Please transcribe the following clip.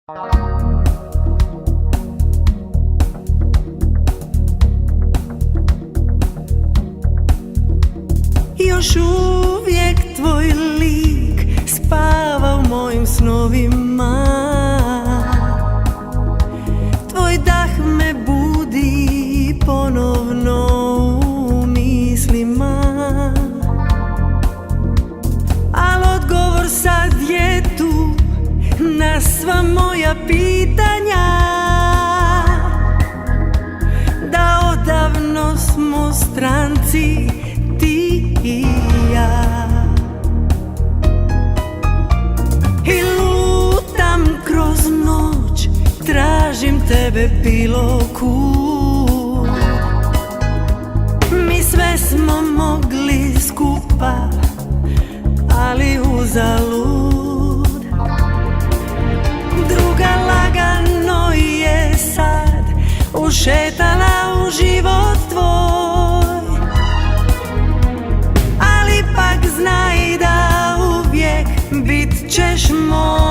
Još uvijek tvoj lik spava u mojim snovima. Tvoj dah me budi ponovno u mislima. Al odgovor sad je tu na sva moja pitanja, da odavno smo stranci ti i ja. I lutam kroz noć, tražim tebe bilo kud. Mi sve smo mogli skupa, ali uzalud. Druga lagano je sad ušetala u život tvoj, ali pak znaj da uvijek bit ćeš moj.